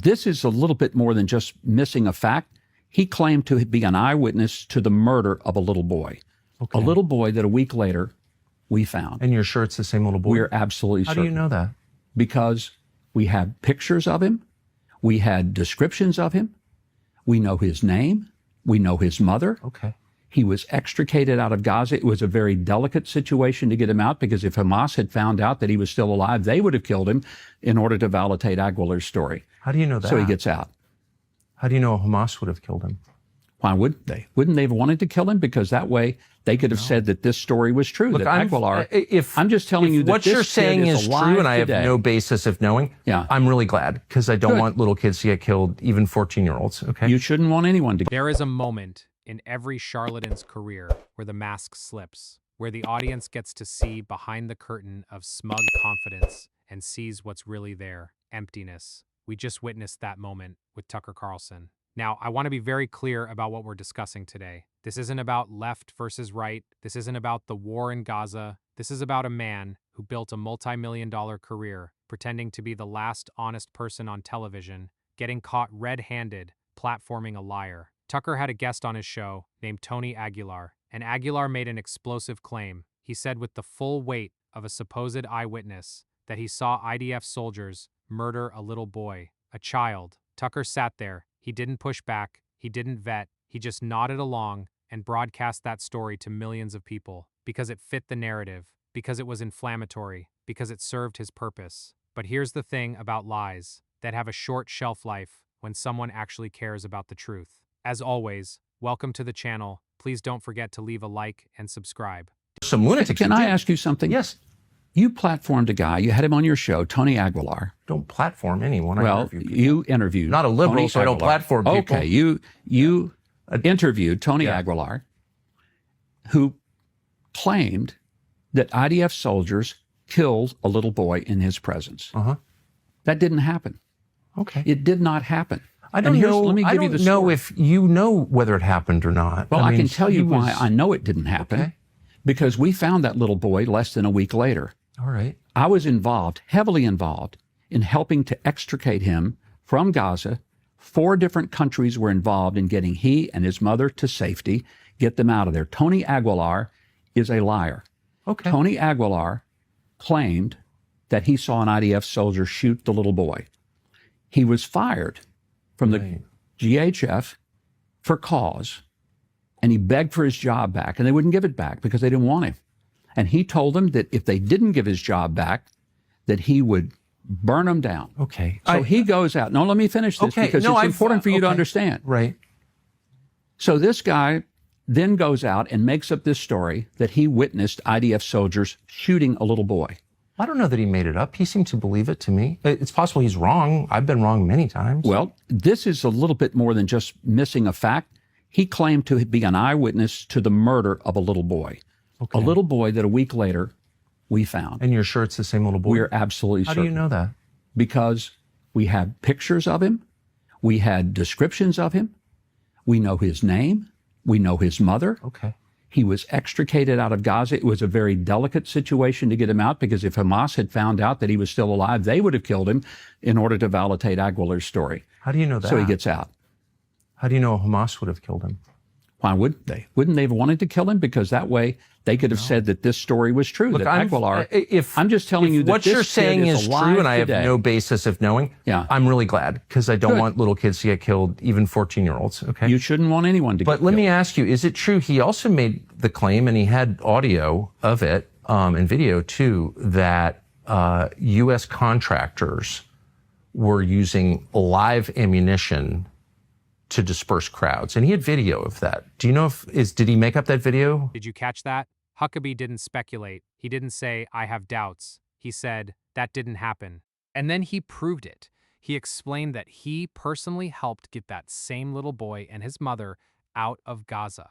This is a little bit more than just missing a fact. He claimed to be an eyewitness to the murder of a little boy. Okay. A little boy that a week later we found. And you're sure it's the same little boy? We're absolutely certain. certain. How do you know that? Because we have pictures of him. We had descriptions of him. We know his name. We know his mother. Okay. He was extricated out of Gaza. It was a very delicate situation to get him out because if Hamas had found out that he was still alive, they would have killed him in order to validate Aguilar's story. How do you know that? So he gets out. How do you know Hamas would have killed him? Why wouldn't they? Wouldn't they have wanted to kill him? Because that way they could have said that this story was true. Look, that Aguilar, I'm just telling you that what this you're saying kid is true, alive and I have today. no basis of knowing. Yeah. I'm really glad because I don't Good. want little kids to get killed, even 14-year-olds. Okay. You shouldn't want anyone to. There is a moment in every charlatan's career where the mask slips, where the audience gets to see behind the curtain of smug confidence and sees what's really there, emptiness. We just witnessed that moment with Tucker Carlson. Now, I want to be very clear about what we're discussing today. This isn't about left versus right. This isn't about the war in Gaza. This is about a man who built a multi-million-dollar career pretending to be the last honest person on television, getting caught red-handed, platforming a liar. Tucker had a guest on his show named Tony Aguilar, and Aguilar made an explosive claim. He said with the full weight of a supposed eyewitness that he saw IDF soldiers murder a little boy, a child. Tucker sat there. He didn't push back. He didn't vet. He just nodded along and broadcast that story to millions of people because it fit the narrative, because it was inflammatory, because it served his purpose. But here's the thing about lies that have a short shelf life when someone actually cares about the truth. As always, welcome to the channel. Please don't forget to leave a like and subscribe. Some lunatics. Can I ask you something? Yes. You platformed a guy. You had him on your show, Tony Aguilar. Don't platform anyone. Well, you interviewed. Not a liberal, Tony so I don't Aguilar. platform people. Okay, you interviewed Tony Aguilar, who claimed that IDF soldiers killed a little boy in his presence. That didn't happen. Okay. It did not happen. I don't know. Let me give you the know story. if you know whether it happened or not. Well, I mean, can tell you why I know it didn't happen. Okay. Because we found that little boy less than a week later. All right. I was involved, heavily involved, in helping to extricate him from Gaza. 4 different countries were involved in getting he and his mother to safety, get them out of there. Tony Aguilar is a liar. Okay. Tony Aguilar claimed that he saw an IDF soldier shoot the little boy. He was fired from the GHF for cause, and he begged for his job back, and they wouldn't give it back because they didn't want him. And he told them that if they didn't give his job back, that he would burn them down. Okay. So he goes out. No, let me finish this because it's important for you to understand. Right. So this guy then goes out and makes up this story that he witnessed IDF soldiers shooting a little boy. I don't know that he made it up. He seemed to believe it to me. It's possible he's wrong. I've been wrong many times. Well, this is a little bit more than just missing a fact. He claimed to be an eyewitness to the murder of a little boy. Okay. A little boy that a week later we found. And you're sure it's the same little boy? We're absolutely How certain. do you know that? Because we have pictures of him. We had descriptions of him. We know his name. We know his mother. Okay. He was extricated out of Gaza. It was a very delicate situation to get him out because if Hamas had found out that he was still alive, they would have killed him in order to validate Aguilar's story. How do you know that? So he gets out. How do you know Hamas would have killed him? Why wouldn't they? Wouldn't they have wanted to kill him? Because that way they could have said that this story was true. Look, that Aguilar. I'm just telling you that what this you're kid saying is true, alive and I have today. no basis of knowing. Yeah. I'm really glad because I don't Good. want little kids to get killed, even 14-year-olds. Okay. You shouldn't want anyone to get But let killed. me ask you: is it true? He also made the claim, and he had audio of it and video too, that U.S. contractors were using live ammunition to disperse crowds, and he had video of that. Do you know did he make up that video? Did you catch that? Huckabee didn't speculate. He didn't say, I have doubts. He said, that didn't happen. And then he proved it. He explained that he personally helped get that same little boy and his mother out of Gaza.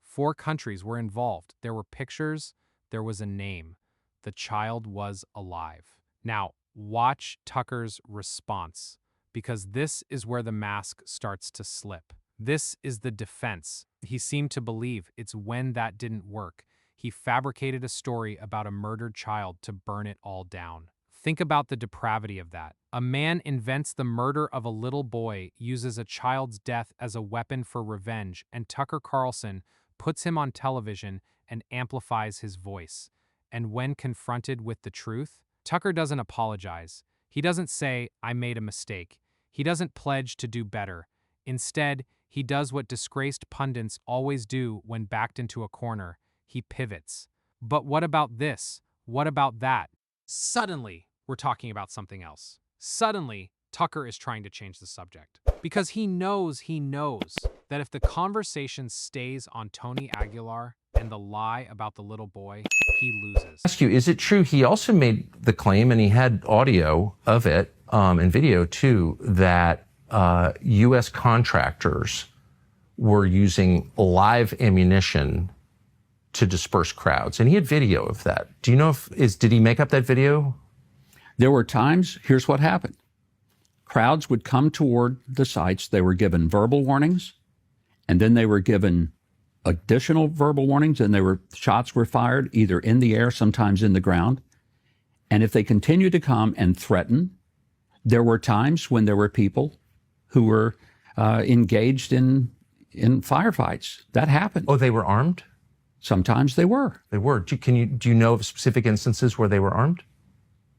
4 countries were involved. There were pictures. There was a name. The child was alive. Now, watch Tucker's response, because this is where the mask starts to slip. This is the defense. He seemed to believe it's when that didn't work. He fabricated a story about a murdered child to burn it all down. Think about the depravity of that. A man invents the murder of a little boy, uses a child's death as a weapon for revenge, and Tucker Carlson puts him on television and amplifies his voice. And when confronted with the truth, Tucker doesn't apologize. He doesn't say, "I made a mistake." He doesn't pledge to do better. Instead, he does what disgraced pundits always do when backed into a corner. He pivots. But what about this? What about that? Suddenly, we're talking about something else. Suddenly, Tucker is trying to change the subject. Because he knows that if the conversation stays on Tony Aguilar and the lie about the little boy, he loses. Ask you, is it true he also made the claim, and he had audio of it and video too, that U.S. contractors were using live ammunition to disperse crowds, and he had video of that. Do you know did he make up that video? There were times, here's what happened. Crowds would come toward the sites. They were given verbal warnings, and then they were given additional verbal warnings, and shots were fired either in the air, sometimes in the ground. And if they continued to come and threaten, there were times when there were people who were engaged in firefights. That happened. Oh, they were armed? Sometimes they were. They were. Do you know of specific instances where they were armed?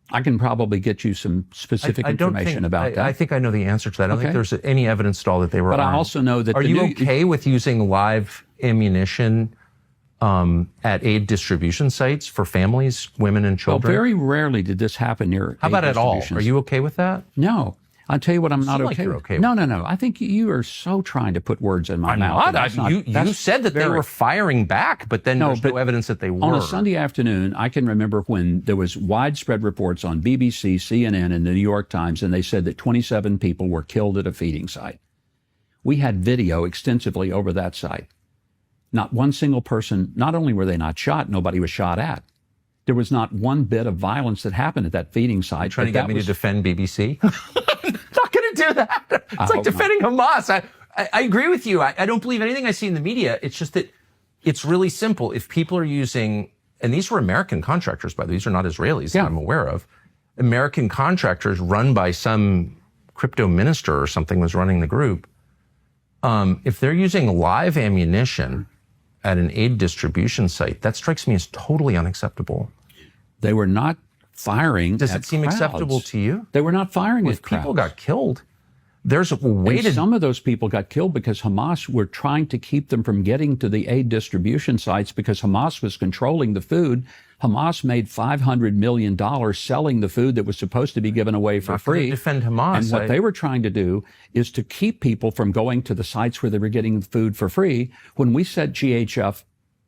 I can probably get you some specific information about that. I think I know the answer to that. I don't think there's any evidence at all that they were armed. But I also know that... Are you okay with using live ammunition at aid distribution sites for families, women, and children? Well, very rarely did this happen near... How about at all? Are you okay with that? No. I'll tell you what I'm not okay you're with. Okay No. I think you are so trying to put words in my mouth. I'm not. You said that they were firing back, but then there's no evidence that they were. On a Sunday afternoon, I can remember when there was widespread reports on BBC, CNN, and the New York Times, and they said that 27 people were killed at a feeding site. We had video extensively over that site. Not one single person, not only were they not shot, nobody was shot at. There was not one bit of violence that happened at that feeding site. You're trying to get me to defend BBC? I'm not going to do that. It's like defending Hamas. I agree with you. I don't believe anything I see in the media. It's just that it's really simple. If people are using, and these were American contractors, by the way, these are not Israelis that I'm aware of. American contractors run by some crypto minister or something was running the group. If they're using live ammunition at an aid distribution site, that strikes me as totally unacceptable. They were not firing. Does it seem acceptable to you? They were not firing at crowds. People got killed. There's a way to... Some of those people got killed because Hamas were trying to keep them from getting to the aid distribution sites because Hamas was controlling the food. Hamas made $500 million selling the food that was supposed to be given away for free. Defend Hamas. And what they were trying to do is to keep people from going to the sites where they were getting food for free. When we set GHF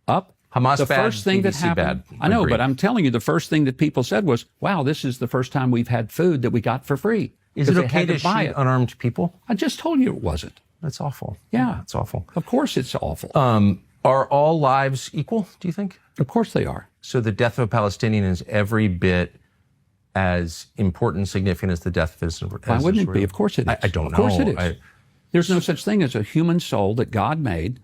up, Hamas the bad, first thing that BBC happened, bad. I know, Agreed. but I'm telling you, the first thing that people said was, wow, this is the first time we've had food that we got for free. Is it okay to shoot unarmed people? I just told you it wasn't. That's awful. Yeah. It's awful. Of course it's awful. Are all lives equal, do you think? Of course they are. So the death of a Palestinian is every bit as important and significant as the death of Israel? Why wouldn't it be? Of course it is. I don't know. Of course it is. There's no such thing as a human soul that God made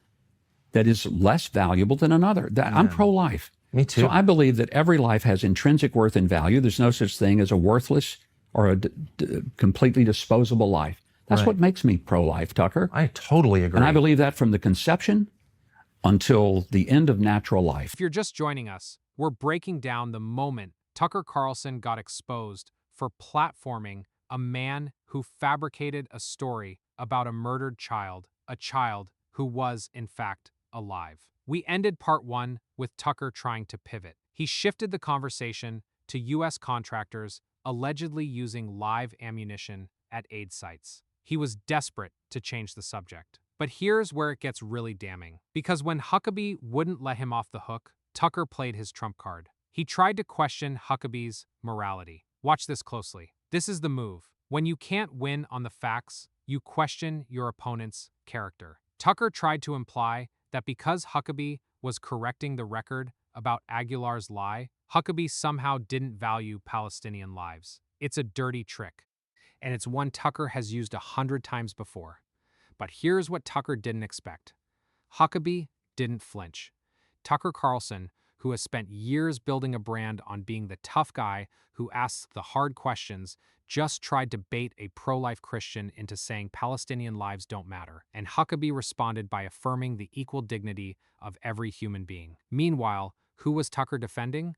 that is less valuable than another. I'm pro-life. Me too. So I believe that every life has intrinsic worth and value. There's no such thing as a worthless or a completely disposable life. That's what makes me pro-life, Tucker. I totally agree. And I believe that from the conception until the end of natural life. If you're just joining us, we're breaking down the moment Tucker Carlson got exposed for platforming a man who fabricated a story about a murdered child, a child who was, in fact, alive. We ended part one with Tucker trying to pivot. He shifted the conversation to U.S. contractors allegedly using live ammunition at aid sites. He was desperate to change the subject. But here's where it gets really damning. Because when Huckabee wouldn't let him off the hook, Tucker played his trump card. He tried to question Huckabee's morality. Watch this closely. This is the move. When you can't win on the facts, you question your opponent's character. Tucker tried to imply that because Huckabee was correcting the record about Aguilar's lie, Huckabee somehow didn't value Palestinian lives. It's a dirty trick, and it's one Tucker has used 100 times before. But here's what Tucker didn't expect. Huckabee didn't flinch. Tucker Carlson, who has spent years building a brand on being the tough guy who asks the hard questions, just tried to bait a pro-life Christian into saying Palestinian lives don't matter. And Huckabee responded by affirming the equal dignity of every human being. Meanwhile, who was Tucker defending?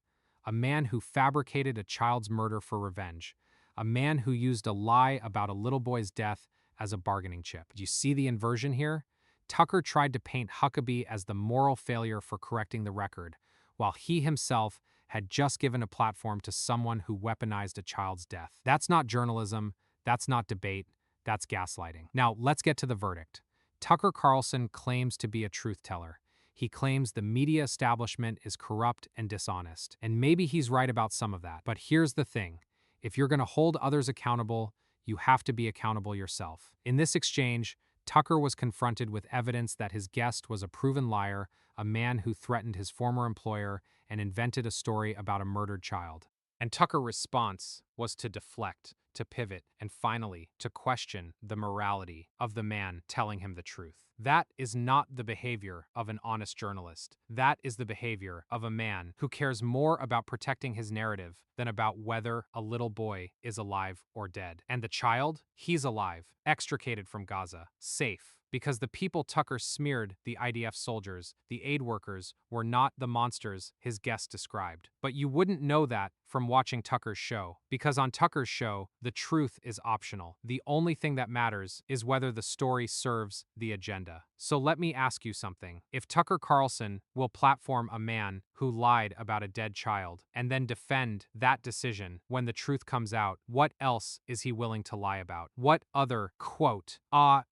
A man who fabricated a child's murder for revenge. A man who used a lie about a little boy's death as a bargaining chip. Do you see the inversion here? Tucker tried to paint Huckabee as the moral failure for correcting the record, while he himself had just given a platform to someone who weaponized a child's death. That's not journalism, that's not debate, that's gaslighting. Now, let's get to the verdict. Tucker Carlson claims to be a truth teller. He claims the media establishment is corrupt and dishonest. And maybe he's right about some of that. But here's the thing. If you're going to hold others accountable, you have to be accountable yourself. In this exchange, Tucker was confronted with evidence that his guest was a proven liar, a man who threatened his former employer and invented a story about a murdered child. And Tucker's response was to deflect, to pivot, and finally, to question the morality of the man telling him the truth. That is not the behavior of an honest journalist. That is the behavior of a man who cares more about protecting his narrative than about whether a little boy is alive or dead. And the child? He's alive, extricated from Gaza, safe. Because the people Tucker smeared, the IDF soldiers, the aid workers, were not the monsters his guest described. But you wouldn't know that from watching Tucker's show, because on Tucker's show, the truth is optional. The only thing that matters is whether the story serves the agenda. So let me ask you something. If Tucker Carlson will platform a man who lied about a dead child and then defend that decision when the truth comes out, what else is he willing to lie about? What other, quote,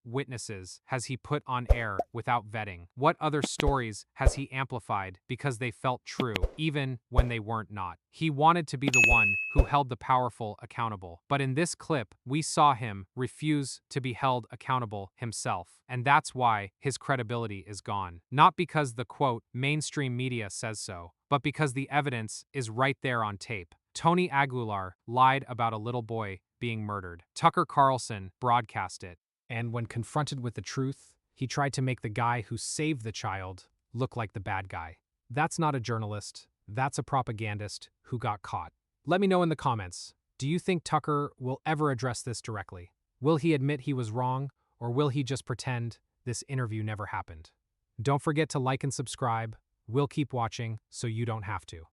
witnesses has he put on air without vetting? What other stories has he amplified because they felt true, even when they weren't not? He wanted to be the one who held the powerful accountable. But in this clip, we saw him refuse to be held accountable himself. And that's why his credibility is gone. Not because the, quote, mainstream media says so, but because the evidence is right there on tape. Tony Aguilar lied about a little boy being murdered. Tucker Carlson broadcast it. And when confronted with the truth, he tried to make the guy who saved the child look like the bad guy. That's not a journalist. That's a propagandist who got caught. Let me know in the comments. Do you think Tucker will ever address this directly? Will he admit he was wrong, or will he just pretend this interview never happened? Don't forget to like and subscribe. We'll keep watching so you don't have to.